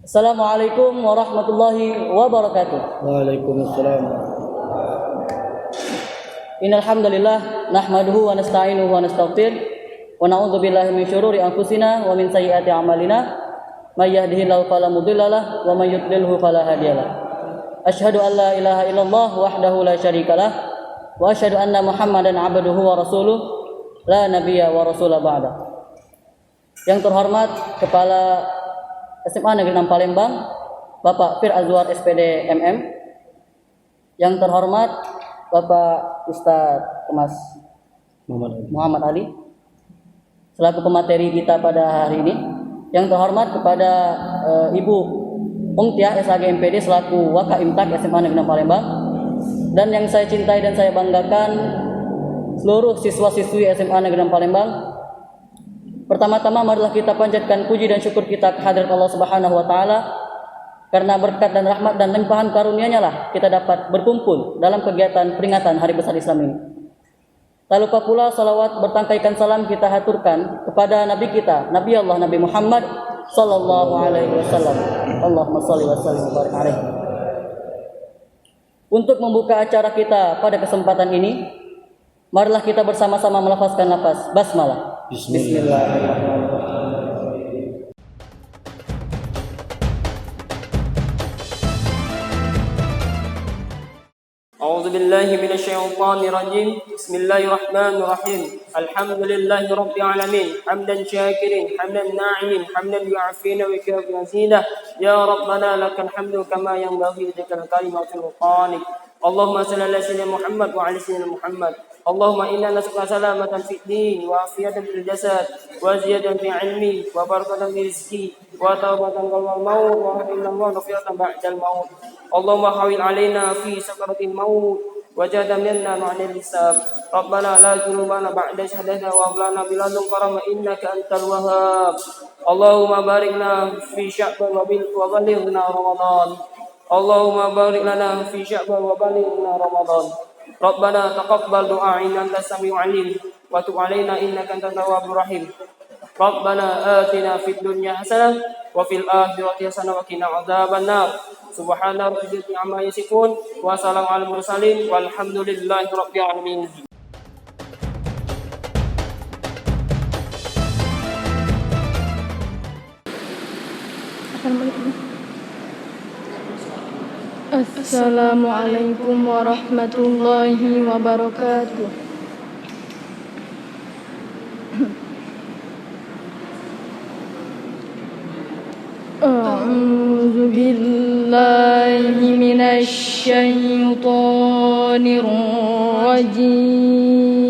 Assalamualaikum warahmatullahi wabarakatuh. Waalaikumsalam. Innal hamdalillah nahmaduhu wa nasta'inuhu wa nastaghfir wa na'udzu billahi min syururi anfusina wa min sayyiati a'malina may yahdihillahu fala mudhillalah wa may yudlilhu fala hadiyalah. Asyhadu an la ilaha illallah wahdahu la syarikalah wa asyhadu anna Muhammadan 'abduhu wa rasuluh la nabiyya wa rasula ba'da. Yang terhormat Kepala SMA Negeri 6 Palembang Bapak Fir Azwar SPD MM. Yang terhormat Bapak Ustadz Kemas Muhammad Ali selaku pemateri kita pada hari ini. Yang terhormat kepada Ibu Umtiah SAG MPD selaku Waka Imtak SMA Negeri 6 Palembang. Dan yang saya cintai dan saya banggakan seluruh siswa-siswi SMA Negeri 6 Palembang. Pertama-tama marilah kita panjatkan puji dan syukur kita kehadirat Allah Subhanahu wa taala. Karena berkat dan rahmat dan limpahan karunia-Nya lah kita dapat berkumpul dalam kegiatan peringatan Hari Besar Islam ini. Tak lupa pula salawat bertangkaikan salam kita haturkan kepada Nabi kita, Nabi Allah Nabi Muhammad sallallahu alaihi wasallam. Allahumma shalli wa sallim wa barik alaihi. Untuk membuka acara kita pada kesempatan ini, marilah kita bersama-sama melafazkan lafaz basmalah. Bismillahirrahmanirrahim. أعوذ بالله من الشيطان الرجيم بسم الله الرحمن الرحيم الحمد لله رب العالمين حمدا شاكرين حمدا ناعمين حمدا يعافينا ويكافئ مزيدا يا ربنا لك الحمد كما ينبغي لك الكلمة القانك اللهم صل على سيدنا محمد وعلى سيدنا محمد اللهم إنا نسألك سلامة في الدين وعافية في الجسد وزيادة في علمي وبركة في رزقي وتوبة قبل الموت ورحمة الله وغفرة بعد الموت اللهم حول علينا في سكرة الموت وجاد منا مع الحساب ربنا لا ذنوبنا بعد إذ هديتنا وهب لنا من لدنك رحمة إنك أنت الوهاب اللهم بارك لنا في شعبان وبلغنا رمضان اللهم بارك لنا في شعبان وبلغنا رمضان ربنا تقبل دعاء أنت السميع العليم وتب علينا إنك أنت التواب الرحيم ربنا آتنا في الدنيا حسنة وفي الآخرة حسنة وقنا عذاب النار سبحان ربك عما يصفون وسلام على المرسلين والحمد لله رب العالمين. Assalamualaikum warahmatullahi wabarakatuh. A'udzu billahi minasy syaithanir rajim.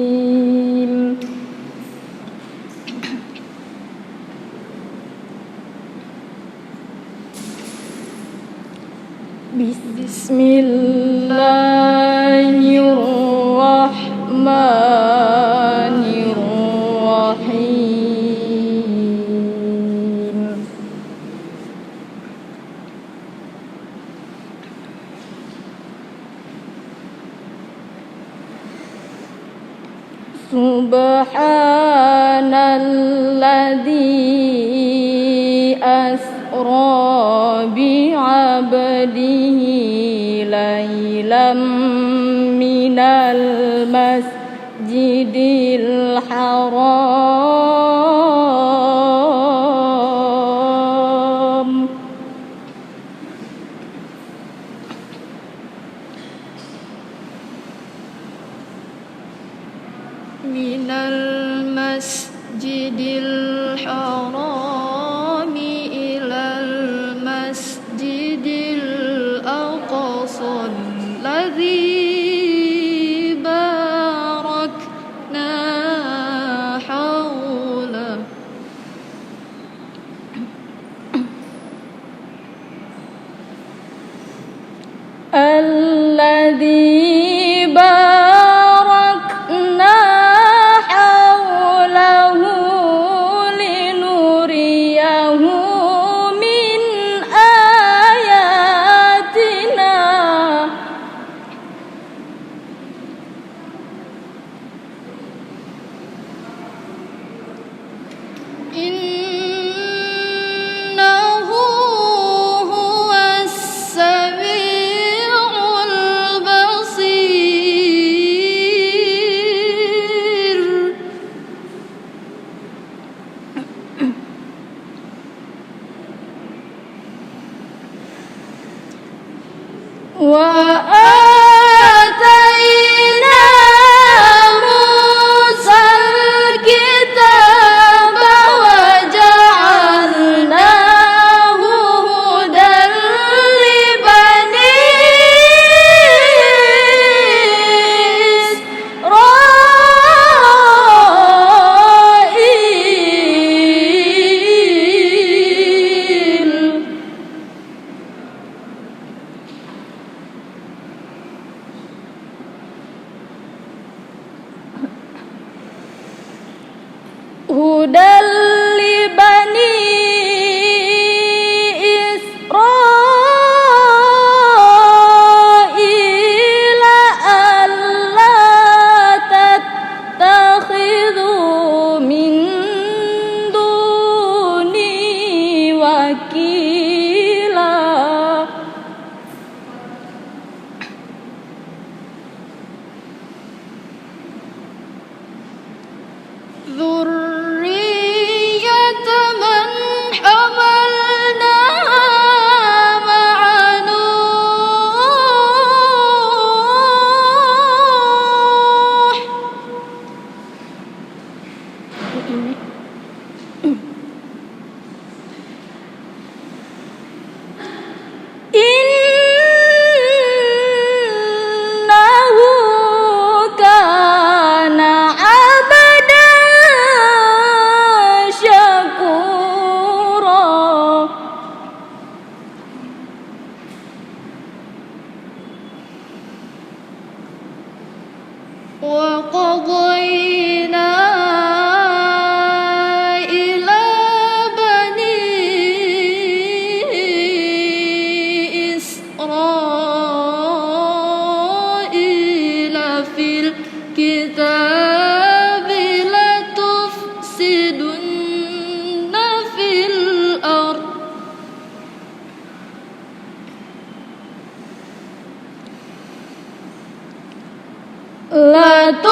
Bismillahirrahmanirrahim. Subhanalladzi asra bi'abdihi laylam minal masjidil haram minal masjidil haram ilal masjidil aqsa alladzi barakna hawla alladzi barakna hawlahu linuriyahu min ayatina innahu هدى لبني إسرائيل ألا تتخذوا من دوني وكيلا ذرية من حملنا مع نوح إنه كان عبدا شكورا وقضينا إلى بني إسرائيل في الكتاب لتفسدن في الأرض لتفسدن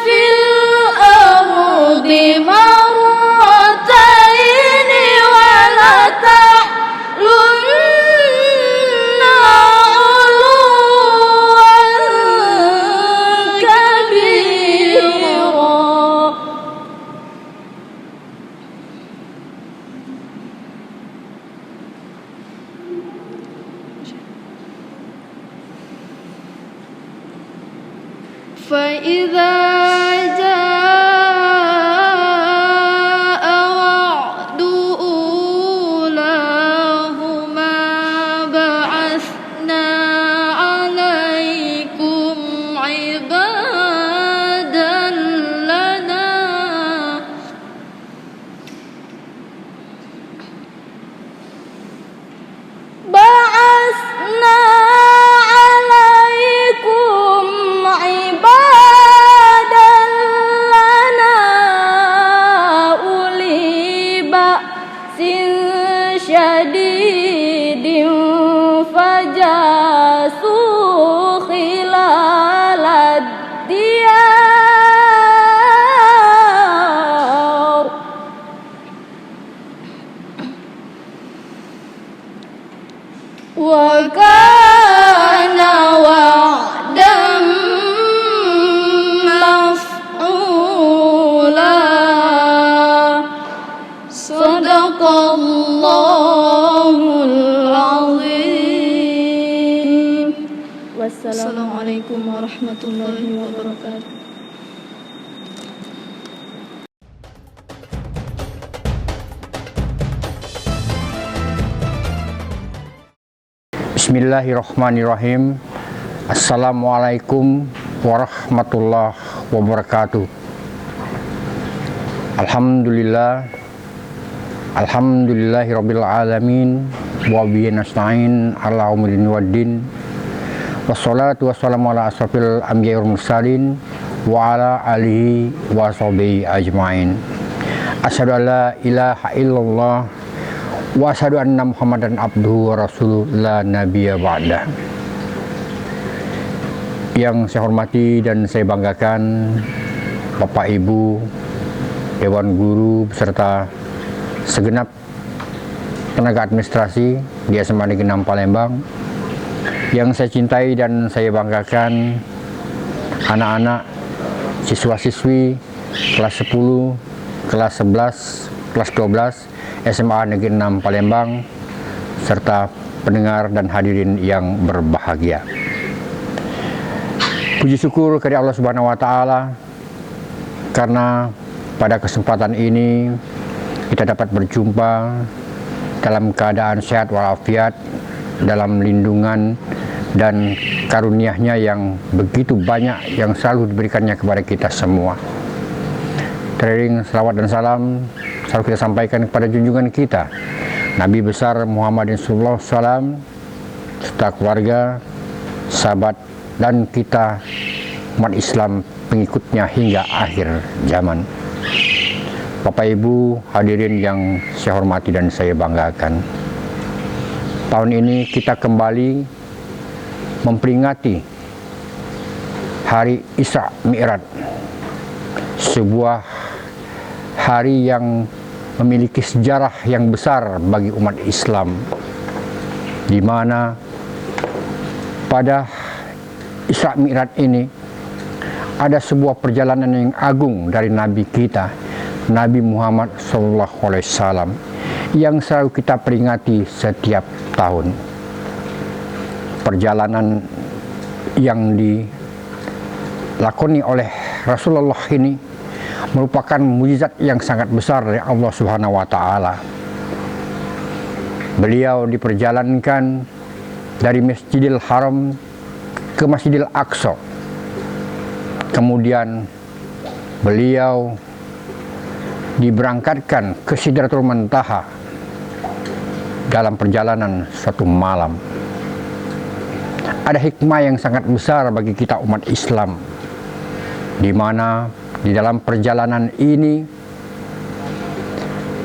في الأرض مرتين ولتعلن علوا كبيرا فإذا جاء وعد أولاهما بعثنا عليكم عبادا لنا بعثنا عليكم عبادا لنا أولي بأس شديد فجاسوا خلال الديار وكان وعدا مفعولا صدق الله العظيم والسلام عليكم ورحمة الله وبركاته. Bismillahirrahmanirrahim. Assalamualaikum warahmatullahi wabarakatuh. Alhamdulillahirabbil alamin wa bihi nasta'in ala umrin waddin. Wassalatu wassalamu ala asrofil anbiya'i wal mursalin wa ala alihi wa sahbihi ajmain. Asyhadu an la ilaha illallah wa asyhadu anna Muhammadan abduhu wa rasuluh la nabiyya ba'dah. Yang saya hormati dan saya banggakan Bapak Ibu, Dewan Guru beserta segenap tenaga administrasi di SMA Negeri 6 Palembang. Yang saya cintai dan saya banggakan anak-anak siswa-siswi kelas 10, kelas 11, kelas 12 SMA Negeri 6 Palembang serta pendengar dan hadirin yang berbahagia. Puji syukur kepada Allah Subhanahu wa taala karena pada kesempatan ini kita dapat berjumpa dalam keadaan sehat walafiat, dalam lindungan dan karunia-Nya yang begitu banyak yang selalu diberikannya kepada kita semua. Teriring salawat dan salam selalu kita sampaikan kepada junjungan kita Nabi besar Muhammad sallallahu alaihi wasallam serta keluarga, sahabat, dan kita umat Islam pengikutnya hingga akhir zaman. Bapak Ibu hadirin yang saya hormati dan saya banggakan, tahun ini kita kembali memperingati Hari Isra Mi'raj, sebuah hari yang memiliki sejarah yang besar bagi umat Islam, di mana pada Isra Mi'raj ini ada sebuah perjalanan yang agung dari Nabi kita, Nabi Muhammad SAW, yang selalu kita peringati setiap tahun. Perjalanan yang dilakoni oleh Rasulullah ini merupakan mukjizat yang sangat besar dari Allah Subhanahu wa Ta'ala. Beliau diperjalankan dari Masjidil Haram ke Masjidil Aqsa. Kemudian beliau diberangkatkan ke Sidratul Muntaha dalam perjalanan suatu malam. Ada hikmah yang sangat besar bagi kita umat Islam, di mana di dalam perjalanan ini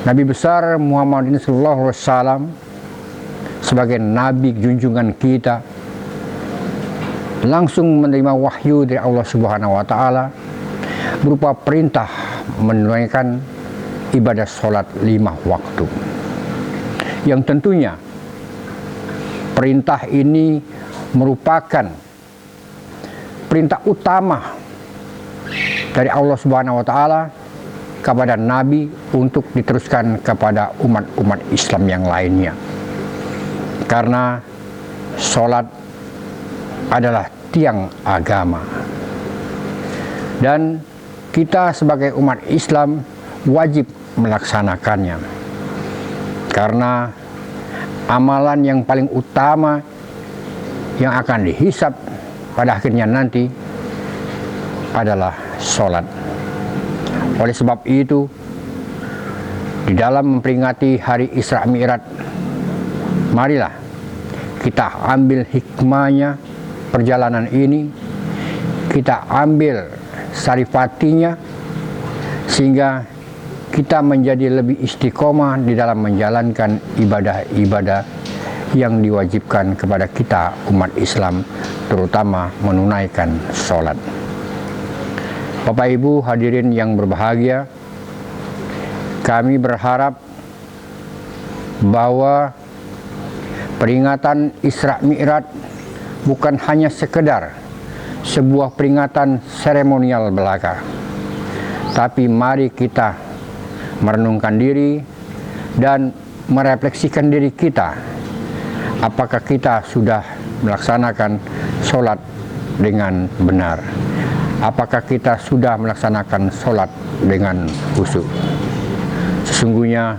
Nabi besar Muhammad sallallahu alaihi wasallam sebagai nabi junjungan kita langsung menerima wahyu dari Allah Subhanahu wa Ta'ala berupa perintah menunaikan ibadah sholat 5 waktu, yang tentunya perintah ini merupakan perintah utama dari Allah Subhanahu wa Ta'ala kepada Nabi untuk diteruskan kepada umat-umat Islam yang lainnya, karena sholat adalah tiang agama, dan kita sebagai umat Islam wajib melaksanakannya, karena amalan yang paling utama yang akan dihisab pada akhirnya nanti adalah sholat. Oleh sebab itu, di dalam memperingati hari Isra Mi'raj, marilah kita ambil hikmahnya perjalanan ini, kita ambil sarifatinya, sehingga kita menjadi lebih istiqomah di dalam menjalankan ibadah-ibadah yang diwajibkan kepada kita umat Islam, terutama menunaikan sholat. Bapak Ibu hadirin yang berbahagia, kami berharap bahwa peringatan Isra Mi'raj bukan hanya sekedar sebuah peringatan seremonial belaka, tapi mari kita merenungkan diri dan merefleksikan diri kita. Apakah kita sudah melaksanakan sholat dengan benar? Apakah kita sudah melaksanakan sholat dengan khusyuk? Sesungguhnya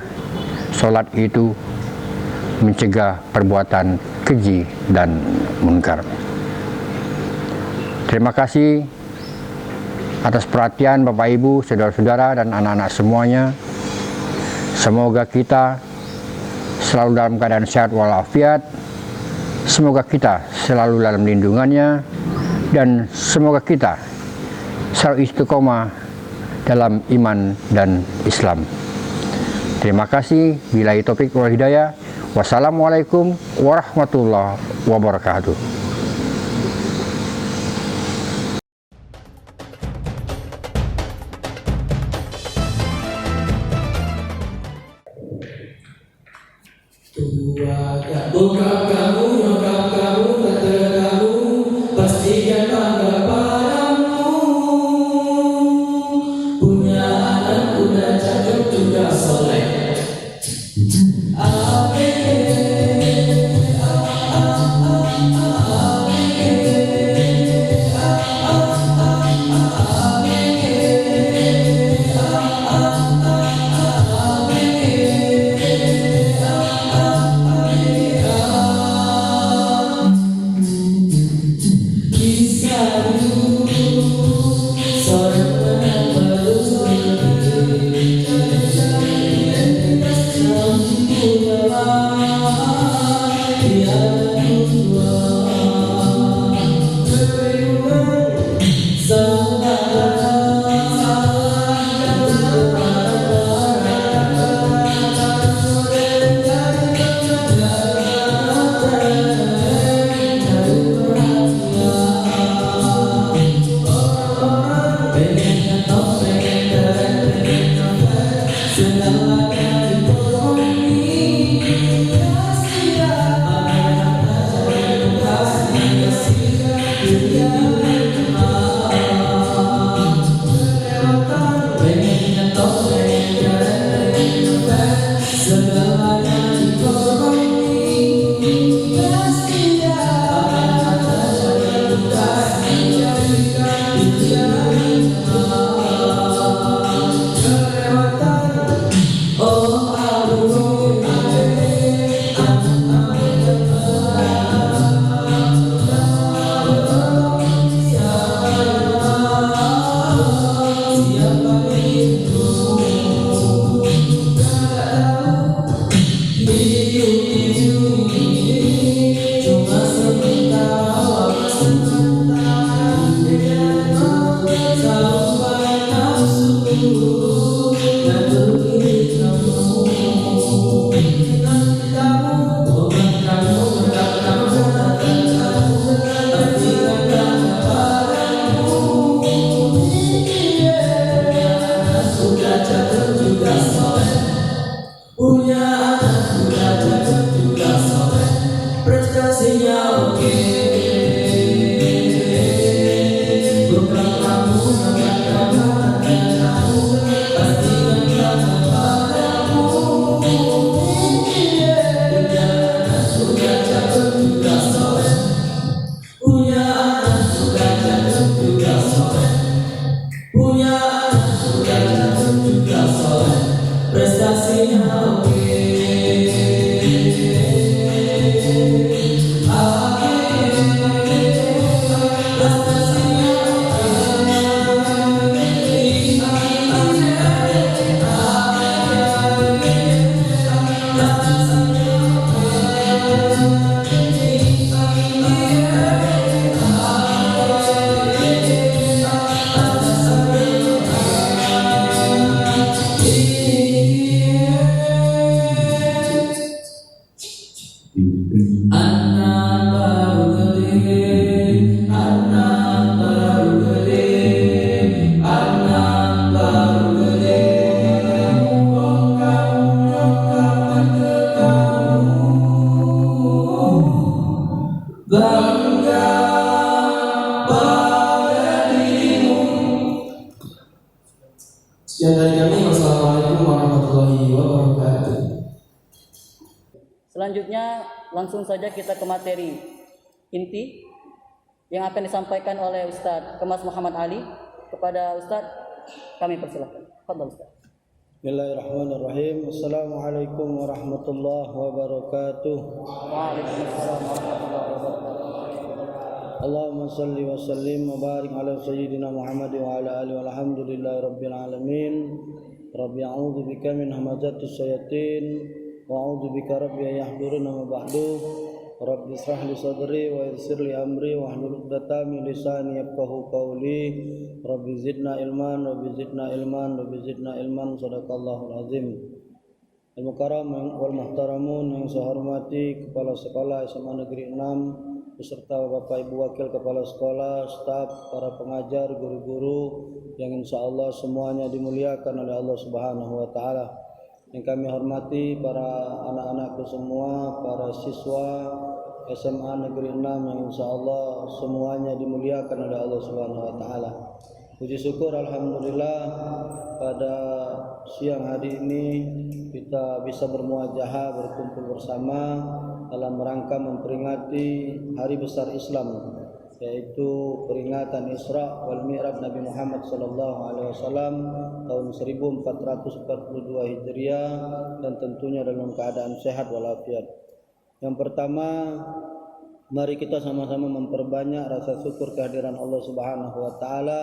sholat itu mencegah perbuatan keji dan munkar. Terima kasih atas perhatian Bapak Ibu, saudara-saudara, dan anak-anak semuanya. Semoga kita selalu dalam keadaan sehat walafiat. Semoga kita selalu dalam lindungannya, dan semoga kita selalu istiqomah dalam iman dan Islam. Terima kasih. Billahi taufik wal hidayah. Wassalamualaikum warahmatullahi wabarakatuh. Bokap kamu, nyokap kamu, tante kamu, pastikan bangga padamu. Punya anak udah cakep juga soleh. Sekian dari kami. Wassalamualaikum warahmatullahi wabarakatuh. Selanjutnya langsung saja kita ke materi inti yang akan disampaikan oleh Ustadz Kemas Muhammad Ali. Kepada Ustadz kami persilahkan. Fadhal Ustadz. Bismillahirrahmanirrahim. Assalamualaikum warahmatullahi wabarakatuh. Waalaikumsalam warahmatullahi wabarakatuh. Allahumma salli wa sallim wa barik ala sayyidina Muhammad wa ala alihi walhamdulillahi rabbil alamin. Rabbi a'udzu bika min hamazatis syayatin wa a'udzu bika rabbi an yahdurun ma ba'du. Rabbi israh li sadri wa yassir li amri wa hlul 'uqdatam min lisani yafqahu qawli. Rabbi zidna ilman, Rabbi zidna ilman, Rabbi zidna ilman. Shadaqallahul azim. Al-mukarram wal muhtaramun yang saya hormati Kepala Sekolah SMA Negeri 6 beserta Bapak Ibu Wakil Kepala Sekolah, staf, para pengajar, guru-guru yang insyaallah semuanya dimuliakan oleh Allah Subhanahu wa taala. Yang kami hormati para anak-anakku semua, para siswa SMA Negeri 6 yang insyaallah semuanya dimuliakan oleh Allah Subhanahu wa taala. Puji syukur alhamdulillah pada siang hari ini kita bisa bermuajahah, berkumpul bersama dalam rangka memperingati hari besar Islam, yaitu peringatan Isra wal Mi'raj Nabi Muhammad sallallahu alaihi wasallam tahun 1442 Hijriah, dan tentunya dalam keadaan sehat walafiat. Yang pertama, mari kita sama-sama memperbanyak rasa syukur kehadiran Allah Subhanahu wa taala.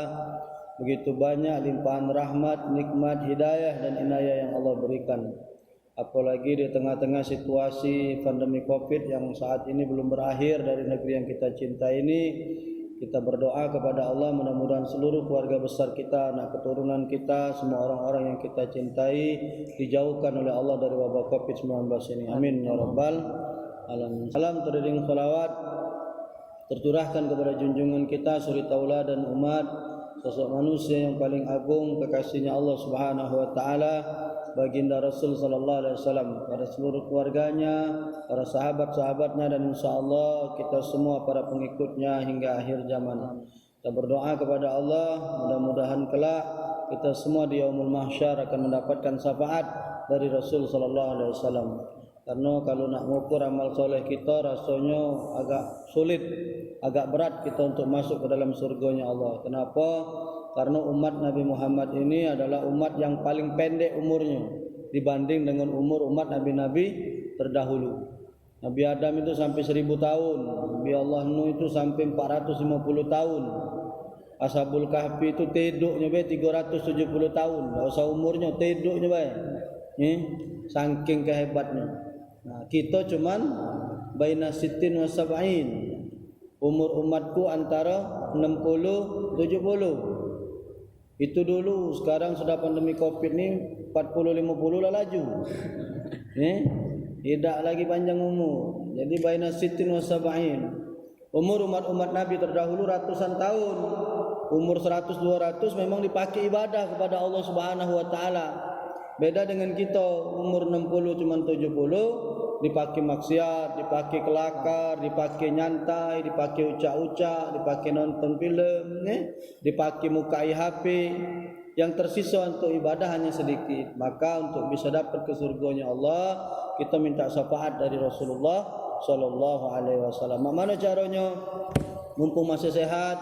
Begitu banyak limpahan rahmat, nikmat, hidayah dan inayah yang Allah berikan. Apalagi di tengah-tengah situasi pandemi Covid yang saat ini belum berakhir dari negeri yang kita cinta ini, kita berdoa kepada Allah mudah-mudahan seluruh keluarga besar kita, anak keturunan kita, semua orang-orang yang kita cintai dijauhkan oleh Allah dari wabah Covid-19 ini. Amin ya rabbal alamin. Salam teriring salawat tercurahkan kepada junjungan kita suri tauladan umat, sosok manusia yang paling agung, kekasihnya Allah Subhanahu wa taala, baginda Rasul sallallahu alaihi wasallam, pada seluruh keluarganya, para sahabat-sahabatnya, dan insyaallah kita semua para pengikutnya hingga akhir zaman. Kita berdoa kepada Allah mudah-mudahan kelak kita semua di yaumul mahsyar akan mendapatkan syafaat dari Rasul sallallahu alaihi wasallam. Karena kalau nak mengukur amal soleh kita rasanya agak sulit, agak berat kita untuk masuk ke dalam surganya Allah. Kenapa? Karena umat Nabi Muhammad ini adalah umat yang paling pendek umurnya dibanding dengan umur umat Nabi-Nabi terdahulu. Nabi Adam itu sampai 1000 tahun, Nabi Allah Nuh itu sampai 450 tahun. Ashabul Kahfi itu tiduknya 370 tahun. Tak usah umurnya, tiduknya saking kehebatnya. Nah, kita cuman baina sittin wa sab'in. Umur umatku antara 60 70. Itu dulu, sekarang sudah pandemi Covid ni 40 50 lah laju. Tidak lagi panjang umur. Jadi baina sittin wa sab'in. Umur umat-umat Nabi terdahulu ratusan tahun. Umur 100 200 memang dipakai ibadah kepada Allah Subhanahu wa taala. Beda dengan kita, umur 60 cuma 70 dipakai maksiat, dipakai kelakar, dipakai nyantai, dipakai ucak-ucak, dipakai nonton film, dipakai mukai HP. Yang tersisa untuk ibadah hanya sedikit. Maka untuk bisa dapat ke surganya Allah, kita minta syafaat dari Rasulullah sallallahu alaihi wasallam. Mana caranya? Mumpung masih sehat,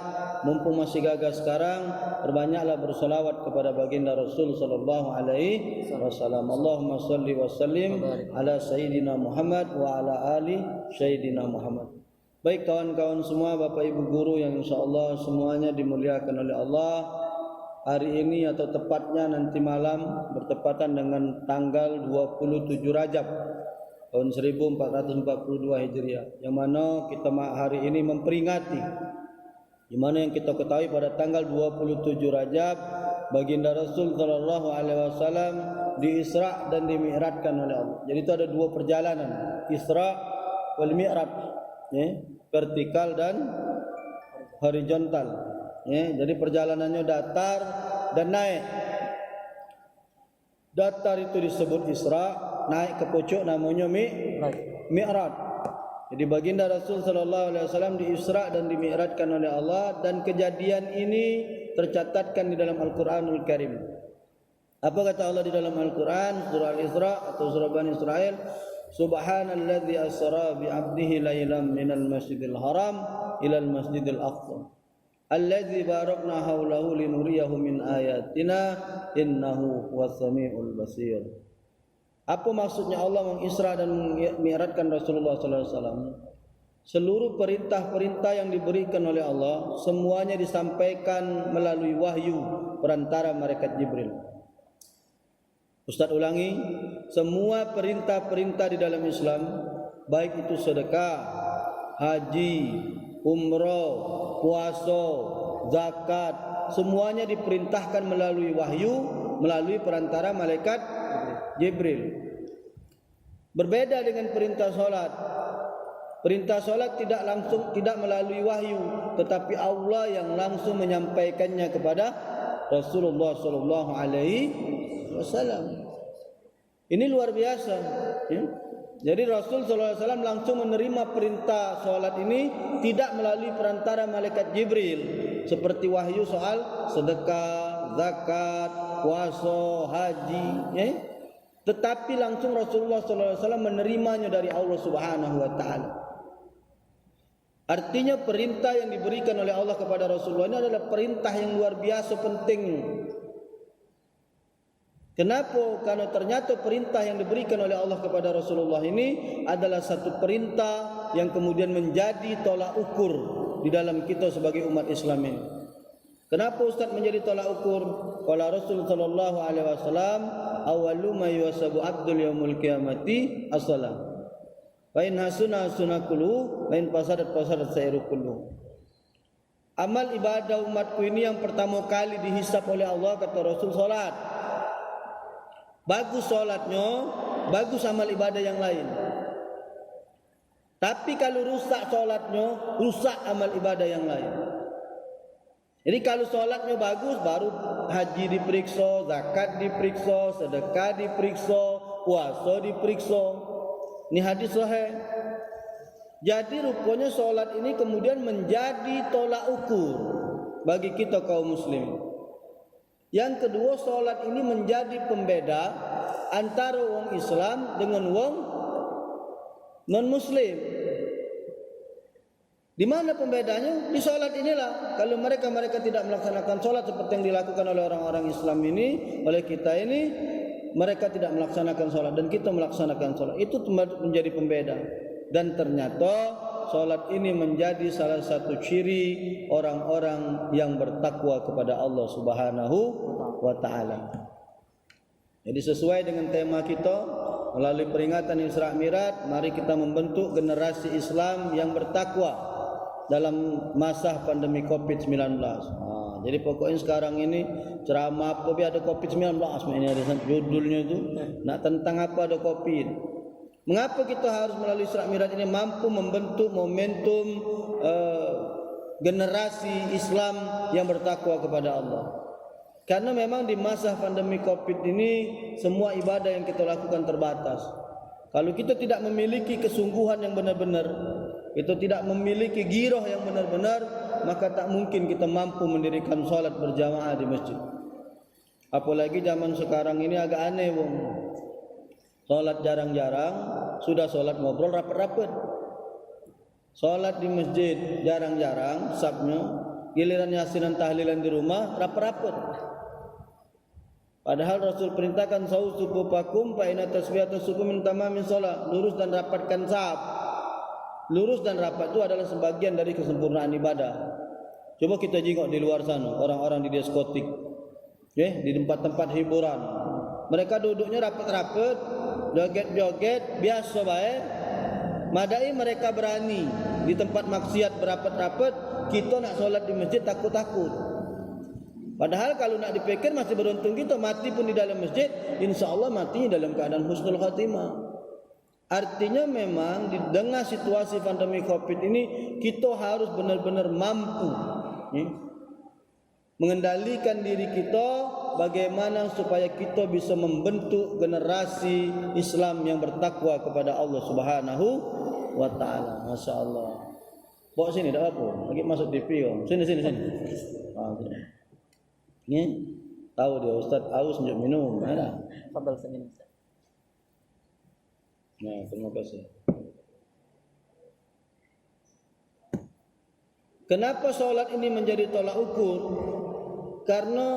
mumpung masih gagah sekarang, perbanyaklah bersolawat kepada baginda Rasul sallallahu alaihi wasallam. Allahumma salli wa sallim ala sayyidina Muhammad wa ala ali sayyidina Muhammad. Baik kawan-kawan semua, Bapak Ibu guru yang insyaallah semuanya dimuliakan oleh Allah. Hari ini atau tepatnya nanti malam bertepatan dengan tanggal 27 Rajab tahun 1442 Hijriah, yang mana kita hari ini memperingati, di mana yang kita ketahui pada tanggal 27 Rajab baginda Rasul sallallahu alaihi wasallam diisra dan dimi'rajkan oleh Allah. Jadi itu ada dua perjalanan, Isra wal Mi'raj, vertikal dan horizontal. Jadi perjalanannya datar dan naik. Datar itu disebut Isra, naik ke pucuk namanya Mi'raj. Jadi baginda Rasul sallallahu alaihi wasallam diisra dan dimi'rajkan oleh Allah, dan kejadian ini tercatatkan di dalam Al-Qur'anul Karim. Apa kata Allah di dalam Al-Quran, surah Al-Isra atau surah Bani Israel? Subhanalladzi asra bi 'abdihi lailan minal masjidil haram ilal masjidil aqsa alladzi barakna haulahu linuriyahu min ayatina innahu huwas samiul basir. Apa maksudnya Allah mengisra dan mi'rajkan Rasulullah sallallahu alaihi wasallam? Seluruh perintah-perintah yang diberikan oleh Allah semuanya disampaikan melalui wahyu perantara malaikat Jibril. Ustaz ulangi, semua perintah-perintah di dalam Islam, baik itu sedekah, haji, umrah, puasa, zakat, semuanya diperintahkan melalui wahyu, melalui perantara malaikat Jibril. Berbeda dengan perintah solat. Perintah solat tidak melalui wahyu, tetapi Allah yang langsung menyampaikannya kepada Rasulullah sallallahu alaihi wasallam. Ini luar biasa, ya. Jadi Rasul sallallahu alaihi wasallam langsung menerima perintah salat ini tidak melalui perantara malaikat Jibril seperti wahyu soal sedekah, zakat, puasa, haji, ya. Tetapi langsung Rasulullah sallallahu alaihi wasallam menerimanya dari Allah Subhanahu wa taala. Artinya perintah yang diberikan oleh Allah kepada Rasulullah ini adalah perintah yang luar biasa penting. Kenapa? Karena ternyata perintah yang diberikan oleh Allah kepada Rasulullah ini adalah satu perintah yang kemudian menjadi tolak ukur di dalam kita sebagai umat Islam ini. Kenapa Ustaz menjadi tolak ukur? Qala Rasul sallallahu alaihi wasallam, awwalu ma yusabu abdul yaumul qiyamati as-salat. Wa in hasuna sunakulu, wa in fasadat sairu kullu. Amal ibadah umatku ini yang pertama kali dihisap oleh Allah, kata Rasul, salat. Bagus solatnya, bagus amal ibadah yang lain. Tapi kalau rusak solatnya, rusak amal ibadah yang lain. Jadi kalau solatnya bagus, baru haji diperiksa, zakat diperiksa, sedekah diperiksa, puasa diperiksa. Ini hadis sahih. Jadi rupanya solat ini kemudian menjadi tolak ukur bagi kita kaum muslim. Yang kedua, solat ini menjadi pembeda antara wong Islam dengan wong non-Muslim. Di mana pembedanya? Di solat inilah. Kalau mereka tidak melaksanakan solat seperti yang dilakukan oleh orang-orang Islam ini, oleh kita ini, mereka tidak melaksanakan solat dan kita melaksanakan solat. Itu menjadi pembeda. Dan ternyata solat ini menjadi salah satu ciri orang-orang yang bertakwa kepada Allah Subhanahu wa ta'ala. Jadi sesuai dengan tema kita, melalui peringatan Isra Mi'raj, mari kita membentuk generasi Islam yang bertakwa dalam masa pandemi COVID-19. Jadi pokoknya sekarang ini ceramah apa biar ada COVID-19, ini ada judulnya itu, nak tentang apa ada COVID. Mengapa kita harus melalui Isra Mi'raj ini mampu membentuk momentum generasi Islam yang bertakwa kepada Allah? Karena memang di masa pandemi COVID ini semua ibadah yang kita lakukan terbatas. Kalau kita tidak memiliki kesungguhan yang benar-benar, kita tidak memiliki giroh yang benar-benar, maka tak mungkin kita mampu mendirikan salat berjamaah di masjid. Apalagi zaman sekarang ini agak aneh, Bung. Salat jarang-jarang, sudah salat ngobrol rapat-rapat. Salat di masjid jarang-jarang, sabnya, giliran yasinan tahlilan di rumah rapat-rapat. Padahal Rasul perintahkan sawu sufufakum fa inna tasbihata sufu min tamamin shalah. Lurus dan rapatkan saf. Lurus dan rapat itu adalah sebagian dari kesempurnaan ibadah. Coba kita jengok di luar sana, orang-orang di diskotik, di tempat-tempat hiburan. Mereka duduknya rapat-rapat, joget-joget, biasa baik. Madai mereka berani di tempat maksiat berapat-rapat, kita nak solat di masjid takut-takut. Padahal kalau nak dipikir masih beruntung kita mati pun di dalam masjid, insya Allah mati dalam keadaan husnul khatimah. Artinya memang di tengah situasi pandemi COVID ini kita harus benar-benar mampu mengendalikan diri kita bagaimana supaya kita bisa membentuk generasi Islam yang bertakwa kepada Allah Subhanahu wa taala. Masya-Allah. Bawa sini tak apa. Lagi masuk TV kau. Sini. Tahu dia Ustaz aus njuk minum. Fadal semin Ustaz. Nah, terima kasih. Kenapa solat ini menjadi tolak ukur? Karena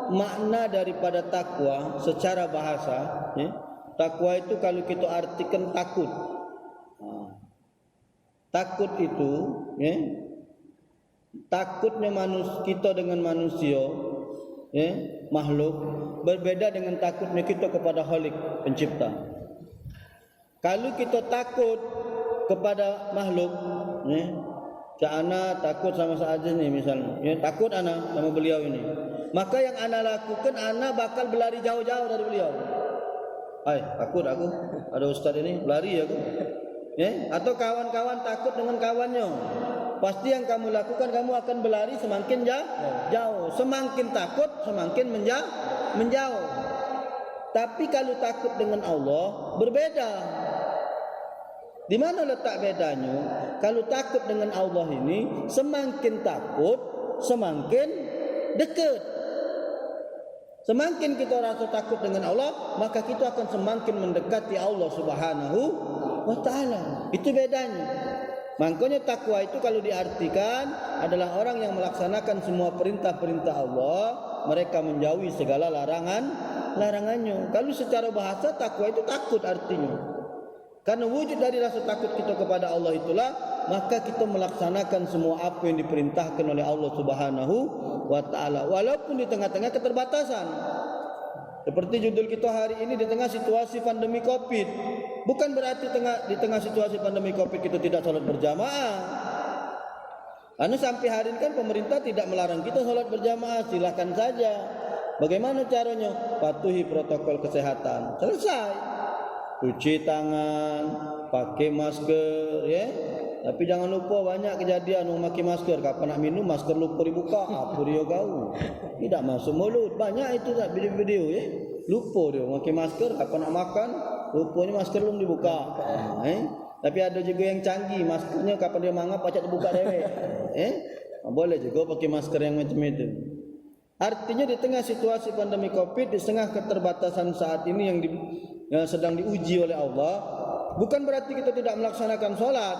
makna daripada takwa secara bahasa, ya, takwa itu kalau kita artikan takut. Takut itu, ya, takutnya kita dengan manusia, ya, makhluk, berbeda dengan takutnya kita kepada Khalik, pencipta. Kalau kita takut kepada makhluk, ya, ana takut sama saja nih misalnya, ya, takut ana sama beliau ini, maka yang ana lakukan, ana bakal berlari jauh-jauh dari beliau. Takut aku, ada ustaz ini, lari aku. Ya, atau kawan-kawan takut dengan kawannya, pasti yang kamu lakukan, kamu akan berlari semakin jauh. Semakin takut, semakin menjauh. Tapi kalau takut dengan Allah berbeda. Di mana letak bedanya? Kalau takut dengan Allah ini, semakin takut, semakin dekat. Semakin kita rasa takut dengan Allah, maka kita akan semakin mendekati Allah Subhanahu wa ta'ala. Itu bedanya. Makanya takwa itu kalau diartikan adalah orang yang melaksanakan semua perintah-perintah Allah, mereka menjauhi segala larangannya. Kalau secara bahasa takwa itu takut artinya. Karena wujud dari rasa takut kita kepada Allah itulah, maka kita melaksanakan semua apa yang diperintahkan oleh Allah Subhanahu wa ta'ala, walaupun di tengah-tengah keterbatasan. Seperti judul kita hari ini, di tengah situasi pandemi Covid. Bukan berarti di tengah situasi pandemi Covid kita tidak salat berjamaah. Karena sampai hari ini kan pemerintah tidak melarang kita salat berjamaah, silakan saja. Bagaimana caranya? Patuhi protokol kesehatan. Selesai. Cuci tangan, pakai masker, ya. Tapi jangan lupa banyak kejadian orang pakai masker, kapan nak minum masker lupa dibuka, apa dia kau? Tidak masuk mulut. Banyak itu video-video, ya. Lupa dia pakai masker, kapan nak makan, rupanya masker belum dibuka. Tapi ada juga yang canggih, maskernya kapan dia mangap pacak terbuka dewek. Boleh juga pakai masker yang macam itu. Artinya di tengah situasi pandemi Covid, di tengah keterbatasan saat ini yang sedang diuji oleh Allah, bukan berarti kita tidak melaksanakan sholat.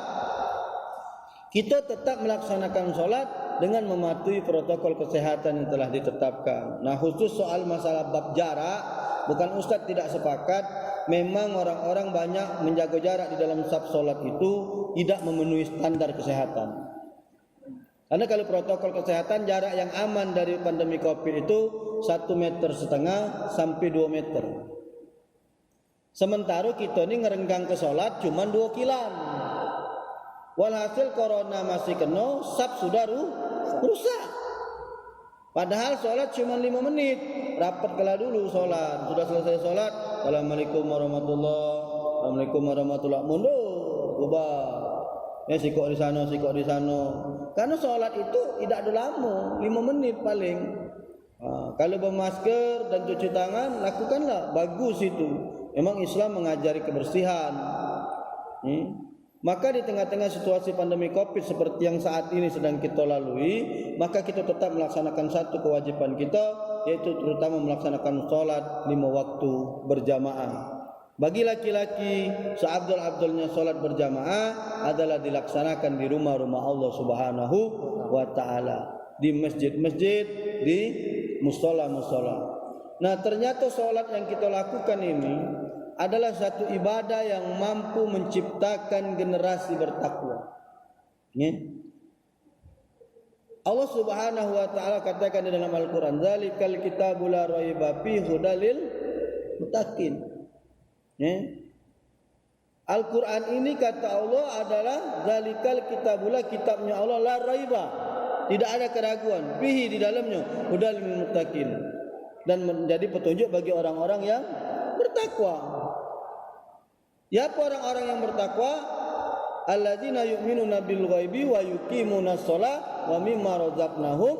Kita tetap melaksanakan sholat dengan mematuhi protokol kesehatan yang telah ditetapkan. Nah, khusus soal masalah bab jarak, bukan Ustaz tidak sepakat. Memang orang-orang banyak menjaga jarak di dalam saf sholat itu tidak memenuhi standar kesehatan. Karena kalau protokol kesehatan, jarak yang aman dari pandemi Covid itu 1,5 meter sampai 2 meter. Sementara kita ini ngerenggang ke sholat cuma 2 kilan. Walhasil corona masih kena, saf sudah rusak. Padahal sholat cuma 5 menit. Rapat kala dulu sholat. Sudah selesai sholat, Assalamualaikum warahmatullahi wabarakatuh. Assalamualaikum warahmatullahi wabarakatuh. Mundur, ubah. Ya, sikok di sana. Karena sholat itu tidak ada lama, 5 menit paling. Kalau bermasker dan cuci tangan, lakukanlah, bagus itu. Memang Islam mengajari kebersihan. Maka di tengah-tengah situasi pandemi Covid seperti yang saat ini sedang kita lalui, maka kita tetap melaksanakan satu kewajiban kita, yaitu terutama melaksanakan sholat 5 waktu berjamaah. Bagi laki-laki, seabdul-abdulnya sholat berjamaah adalah dilaksanakan di rumah-rumah Allah Subhanahu wa ta'ala, di masjid-masjid, di musola-musola. Nah, ternyata sholat yang kita lakukan ini adalah satu ibadah yang mampu menciptakan generasi bertakwa. Allah Subhanahu wa ta'ala katakan di dalam Al-Quran, "Dzalikal kitabu la raiba fihi hudal lil muttaqin." Al-Quran ini kata Allah adalah Zalikal kitabullah, kitabnya Allah, la raiba, tidak ada keraguan, fihi, di dalamnya, hudal lil muttaqin, dan menjadi petunjuk bagi orang-orang yang bertakwa. Siapa orang-orang yang bertakwa? Alladzina yu'minuna bil ghaibi wa yuqimunas shalah wa mimma razaqnahum.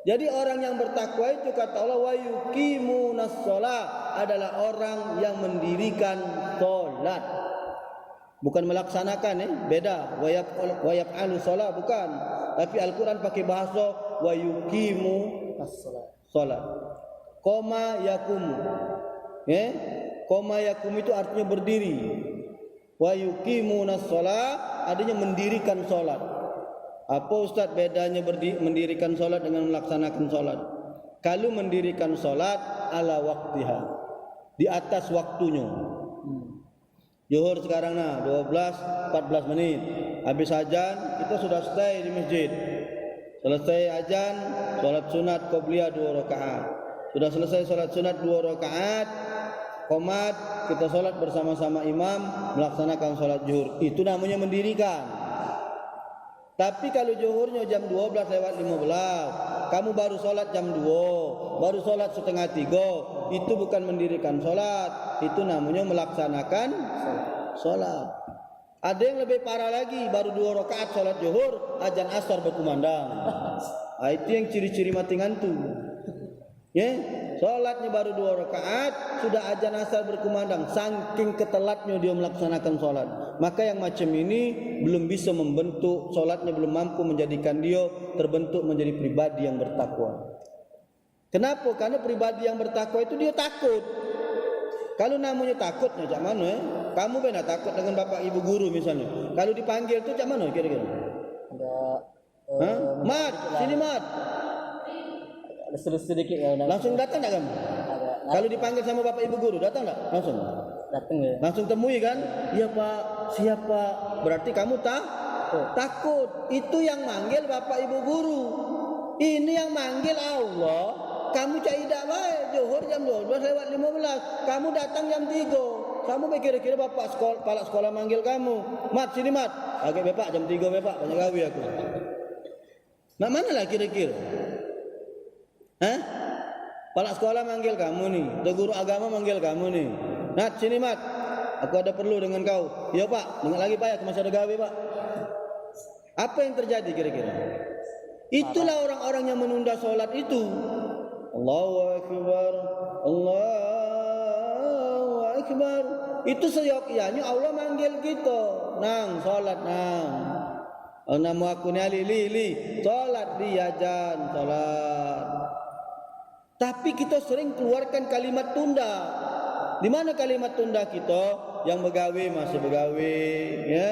Jadi orang yang bertakwa itu kata Allah, wa yuqimunas shalah, adalah orang yang mendirikan salat. Bukan melaksanakan, beda. Wa yaf'alu shalah bukan. Tapi Al-Quran pakai bahasa wa yuqimu salat. Qoma yakumu. Qoma yakumu itu artinya berdiri. Wa yuqimunas shalah artinya mendirikan salat. Apa Ustaz bedanya mendirikan salat dengan melaksanakan salat? Kalau mendirikan salat ala waktiha, di atas waktunya. Zuhur sekarang 12-14 menit. Habis azan kita sudah stay di masjid. Selesai azan, salat sunat qabliyah 2 rakaat. Sudah selesai salat sunat 2 rakaat, qomat, kita salat bersama-sama imam melaksanakan salat zuhur. Itu namanya mendirikan. Tapi kalau zuhurnya jam 12:15, kamu baru salat jam 2, baru salat setengah 3, itu bukan mendirikan salat, itu namanya melaksanakan salat. Ada yang lebih parah lagi, baru 2 rakaat salat zuhur, azan asar berkumandang. Itu yang ciri-ciri mati ngantuk. Salatnya baru 2 rakaat, sudah azan asar berkumandang. Saking ketelatnya dia melaksanakan salat. Maka yang macam ini belum bisa membentuk salatnya, belum mampu menjadikan dia terbentuk menjadi pribadi yang bertakwa. Kenapa? Karena pribadi yang bertakwa itu dia takut. Kalau namanya takut, macam mana? Kamu benar takut dengan bapak ibu guru misalnya. Kalau dipanggil tu macam mana kira-kira? Mat, sini Mat. Ada sedikit ya. Langsung datang tak kamu? Kalau dipanggil sama bapak ibu guru datang tak? Langsung. Datang ya. Langsung temui kan? Iya Pak, siapa? Berarti kamu takut. Itu yang manggil bapak ibu guru. Ini yang manggil Allah. Kamu tidak baik. Zuhur jam 12:15. Kamu datang jam 3. Kamu kira-kira bapak kepala sekolah manggil kamu. Mat, sini Mat. Agak bapak jam 3 bapak, banyak gawe aku. Nak mana lah kira-kira? Kepala sekolah manggil kamu nih. Guru agama manggil kamu nih. Nat, sini Mat. Aku ada perlu dengan kau. Iya Pak, dengar lagi Pak, aku masih ada gawe Pak. Apa yang terjadi kira-kira? Itulah orang-orang yang menunda sholat itu. Allahu Akbar, Allahu Akbar. Itu seyogyanya Allah manggil kita. Nang, sholat nang. Nama aku ni Ali, sholat di azan, sholat. Tapi kita sering keluarkan kalimat tunda. Di mana kalimat tunda kita? Yang begawe masih begawe, ya.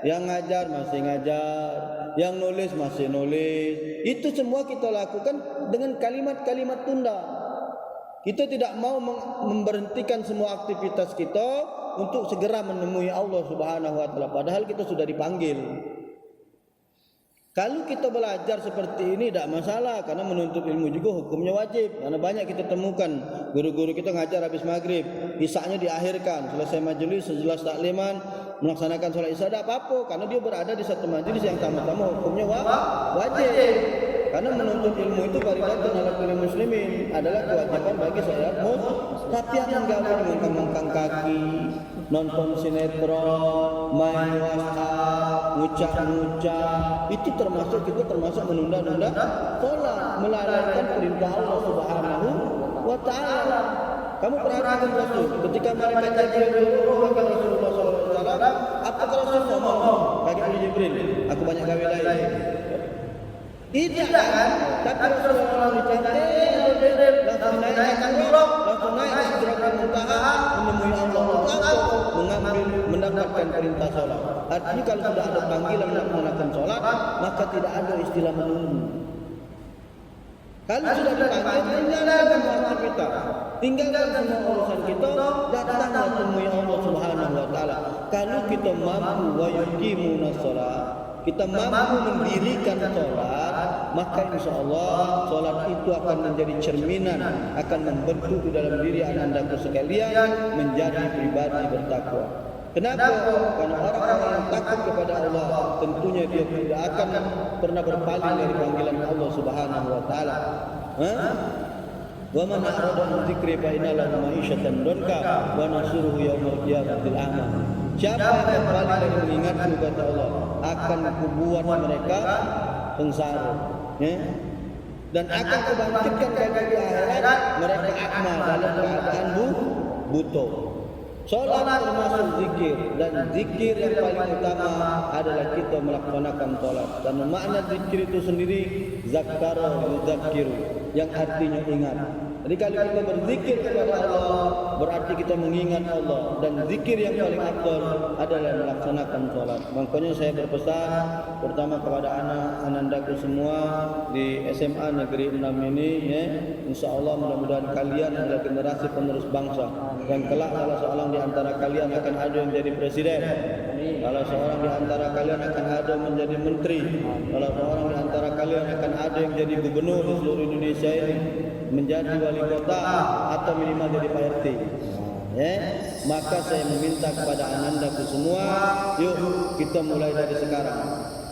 Yang ngajar masih ngajar, yang nulis masih nulis. Itu semua kita lakukan dengan kalimat-kalimat tunda. Kita tidak mau memberhentikan semua aktivitas kita untuk segera menemui Allah Subhanahu wa taala, padahal kita sudah dipanggil. Kalau kita belajar seperti ini tidak masalah, karena menuntut ilmu juga hukumnya wajib. Karena banyak kita temukan guru-guru kita ngajar habis maghrib, isaknya diakhirkan, selesai majelis, sejelas takliman, melaksanakan sholat isya, tidak apa-apa, karena dia berada di satu majelis yang sama-sama hukumnya wajib. Karena menuntut ilmu itu fardhatun 'ala kulli muslimin, adalah kewajiban bagi setiap muslim. Tapi yang gawe dengan mengangkat kaki, nonton sinetron, main WhatsApp, ngucap-ngucap, itu termasuk menunda-nunda sholat, melalaikan perintah Allah Subhanahu wa taala. Kamu perhatikan Rasul ketika mereka Jibril kepada Rasulullah SAW, apa Rasul ngomong bagi Jibril? Aku banyak gawe lain. Tidak kan? Tapi Rasulullah dicantik, langsung naik buruk, langsung naik Sidratul Muntaha, menemui Allah, mendapatkan perintah sholat. Artinya kalau sudah ada panggilan melaksanakan sholat, maka tidak ada istilah menunggu. Kalau sudah dipanggil, tinggalkan aktivitas, tinggalkan semua urusan kita, datanglah temui Allah Subhanahu wa taala. Kalau kita mampu wa yuqimunas shalah, kita mampu mendirikan sholat, maka insyaAllah sholat itu akan menjadi cerminan, akan membentuk di dalam diri anandaku sekalian menjadi pribadi bertakwa. Kenapa? Karena orang-orang yang takut kepada Allah, tentunya dia tidak akan pernah berpaling dari panggilan Allah Subhanahu wa taala. Wa man a'rada an dzikri fa inna lahu ma'isyatan danka wa nasuruhu yaumil qiyamatil a'ma. Siapa yang berpaling dari mengingatku, kata Allah, akan kubuat mereka sengsara, dan akan kubangkitkan di akhirat mereka akma, dalam keadaan buta. Salat termasuk zikir, dan zikir yang paling utama adalah kita melaksanakan salat. Dan makna zikir itu sendiri zakkara yudzakiru, yang artinya ingat. Jadi kalau kita berzikir kepada Allah, berarti kita mengingat Allah, dan zikir yang paling afdal adalah melaksanakan sholat. Makanya saya berpesan pertama kepada anak anandaku semua di SMA Negeri 6 ini, ya, insya Allah mudah-mudahan kalian adalah generasi penerus bangsa, dan kelak salah seorang di antara kalian akan ada yang jadi presiden, salah seorang di antara kalian akan ada menjadi menteri, salah seorang di antara kalian akan ada yang jadi gubernur di seluruh Indonesia ini, menjadi wali kota atau minimal jadi Pak RT. Maka saya meminta kepada anandaku semua, yuk kita mulai dari sekarang,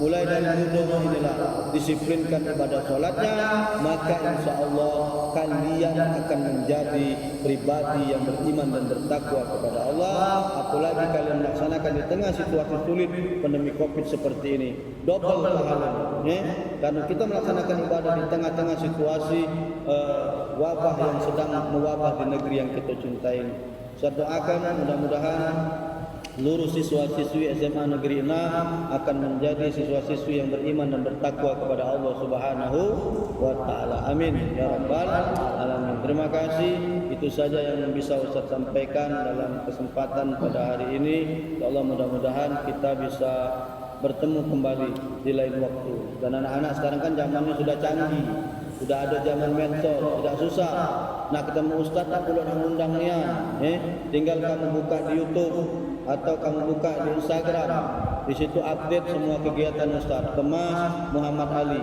mulai dari muda inilah disiplinkan ibadah solatnya, maka insya Allah kalian akan menjadi pribadi yang beriman dan bertakwa kepada Allah. Apalagi kalian melaksanakan di tengah situasi sulit pandemi COVID seperti ini, double pahala, karena kita melaksanakan ibadah di tengah-tengah situasi wabah yang sedang mewabah di negeri yang kita cintai ini. Saya doakan mudah-mudahan seluruh siswa-siswi SMA Negeri 6 akan menjadi siswa-siswi yang beriman dan bertakwa kepada Allah Subhanahu wa taala. Amin ya rabbal alamin. Terima kasih. Itu saja yang bisa Ustaz sampaikan dalam kesempatan pada hari ini. Ya Allah, mudah-mudahan kita bisa bertemu kembali di lain waktu. Dan anak-anak sekarang kan zamannya sudah canggih, sudah ada zaman medsos, tidak susah. Nak ketemu Ustaz tak perlu nak undang nian, tinggal kamu buka di YouTube atau kamu buka di Instagram. Di situ update semua kegiatan Ustaz. Kemas Muhammad Ali,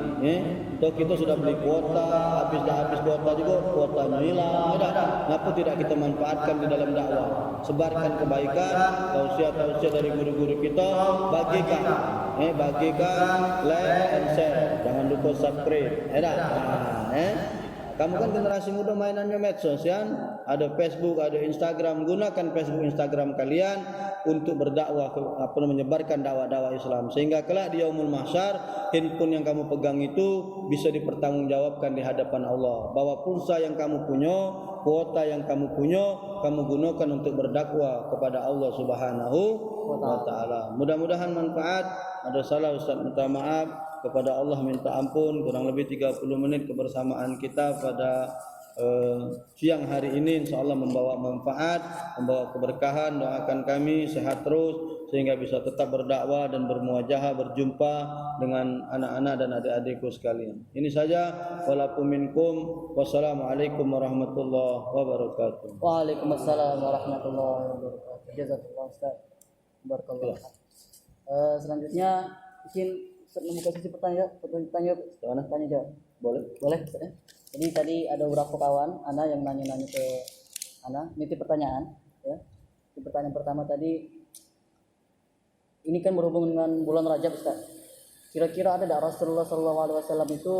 So kita sudah beli kuota, habis kuota juga kuotanya hilang. Kenapa tidak kita manfaatkan di dalam dakwah? Sebarkan kebaikan, tausiah-tausiah dari guru-guru kita, bagikan, like and share. Jangan lupa subscribe. Kamu kan generasi muda mainannya medsos, ya? Ada Facebook, ada Instagram. Gunakan Facebook, Instagram kalian untuk berdakwah, menyebarkan dakwah Islam, sehingga kelak di yaumul mahsyar handphone yang kamu pegang itu bisa dipertanggungjawabkan di hadapan Allah. Bahwa pulsa yang kamu punya, kuota yang kamu punya, kamu gunakan untuk berdakwah kepada Allah Subhanahu wa taala. Mudah-mudahan manfaat. Ada salah Ustaz minta maaf. Kepada Allah minta ampun. Kurang lebih 30 menit kebersamaan kita pada siang hari ini insyaallah membawa manfaat, membawa keberkahan. Doakan kami sehat terus sehingga bisa tetap berdakwah dan bermuajahah, berjumpa dengan anak-anak dan adik-adikku sekalian. Ini saja. Walakum minkum. Wassalamualaikum warahmatullahi wabarakatuh. Waalaikumsalam warahmatullahi wabarakatuh. Jazakallah Ustaz. Barakallah. Selanjutnya mungkin membuka sesi tanya jawab. Boleh. Jadi tadi ada beberapa kawan Ana yang nanya-nanya ke Ana, nitip pertanyaan, ya. Di pertanyaan pertama tadi, ini kan berhubung dengan bulan Rajab, Ustaz. Kira-kira ada tak Rasulullah SAW itu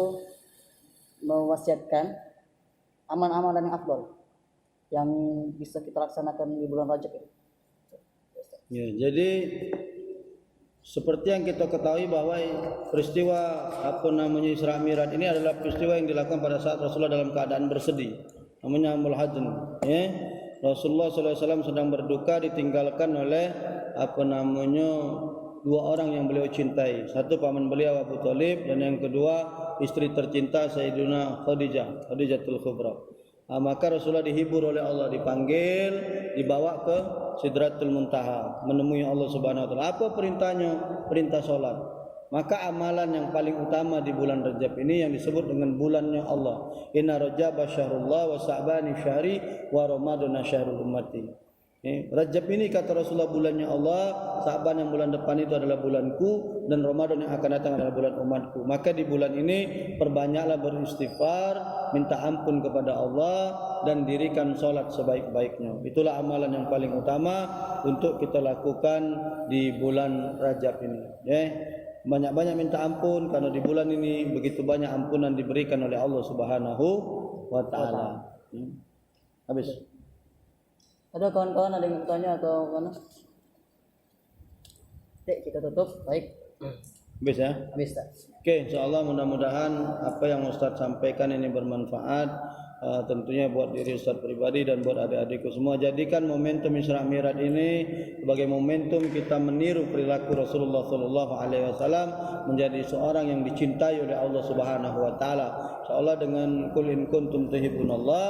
mewasiatkan amal-amalan yang afdal yang bisa kita laksanakan di bulan Rajab itu? Ya, jadi seperti yang kita ketahui bahwa peristiwa Isra Mi'raj ini adalah peristiwa yang dilakukan pada saat Rasulullah dalam keadaan bersedih, namanya Amul Hazn. Rasulullah SAW sedang berduka ditinggalkan oleh dua orang yang beliau cintai. Satu paman beliau Abu Thalib, dan yang kedua istri tercinta Sayyidina Khadijatul Kubra. Maka Rasulullah dihibur oleh Allah, dipanggil, dibawa ke Sidratul Muntaha, menemui Allah Subhanahu wa taala. Apa perintahnya? Perintah salat. Maka amalan yang paling utama di bulan Rajab ini yang disebut dengan bulannya Allah. Inna Rajab syahrullah wa Sa'ban syahri wa Ramadan syahrul ummati. Rajab ini kata Rasulullah bulannya Allah, Sa'ban yang bulan depan itu adalah bulanku, dan Ramadan yang akan datang adalah bulan umatku. Maka di bulan ini perbanyaklah beristighfar, minta ampun kepada Allah, dan dirikan solat sebaik-baiknya. Itulah amalan yang paling utama untuk kita lakukan di bulan Rajab ini. Banyak-banyak minta ampun, karena di bulan ini begitu banyak ampunan diberikan oleh Allah Subhanahu wa taala. Habis. Ada kawan-kawan ada yang bertanya atau mana? Kita tutup. Baik. Habis ya? Habis tak? Oke, insyaallah mudah-mudahan apa yang Ustaz sampaikan ini bermanfaat tentunya buat diri Ustaz pribadi dan buat adik-adikku semua, jadikan momentum Isra Mi'raj ini sebagai momentum kita meniru perilaku Rasulullah sallallahu alaihi wasallam menjadi seorang yang dicintai oleh Allah Subhanahu wa taala. Insyaallah dengan qul in kuntum tuhibbunallah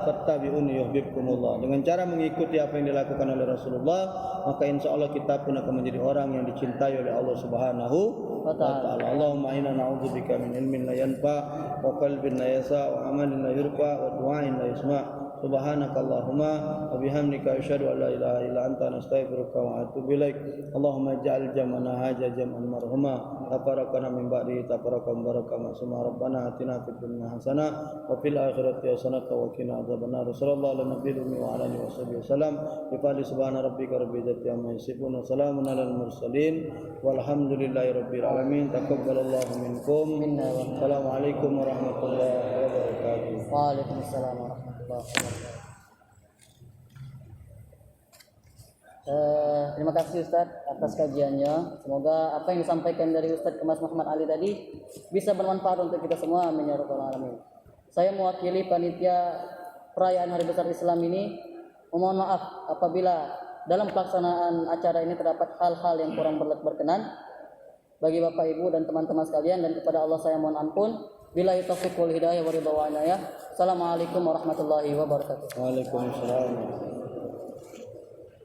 fattabi'uni yuhibbukumullah. Dengan cara mengikuti apa yang dilakukan oleh Rasulullah, maka insyaallah kita pun akan menjadi orang yang dicintai oleh Allah Subhanahu wa taala. Allahumma inna na'udzubika min ilmin la yanfa wa qalbin la yasa wa amalin la yurfa wa du'ain la yusma. Subhanakallahumma wa bihamdika asyhadu an la ilaha illa anta astaghfiruka wa atubu ilaik. Allahumma ij'al jam'ana hadza jam'an marhuma wa barakana min ba'di tabarakam barakam summa rabbana atina fid dunya hasanah wa fil akhirati hasanah wa qina adzabannar. Sallallahu ala nabiyil wa ala alihi wasallam. Bi fadli subhana rabbika rabbil izzati amma yasifun wa salamun alal mursalin walhamdulillahi rabbil alamin. Taqabbalallahu minkum. Assalamualaikum warahmatullahi wabarakatuh. Waalaikumsalam warahmatullahi wabarakatuh. Terima kasih Ustadz atas kajiannya. Semoga apa yang disampaikan dari Ustadz Kemas Muhammad Ali tadi bisa bermanfaat untuk kita semua. Amin ya rabbal alamin. Saya mewakili panitia perayaan Hari Besar Islam ini memohon maaf apabila dalam pelaksanaan acara ini terdapat hal-hal yang kurang berkenan bagi Bapak Ibu dan teman-teman sekalian, dan kepada Allah saya mohon ampun. Billahi taufiq wal hidayah wa ridha wa inayah. Assalamualaikum warahmatullahi wabarakatuh. Waalaikumsalam.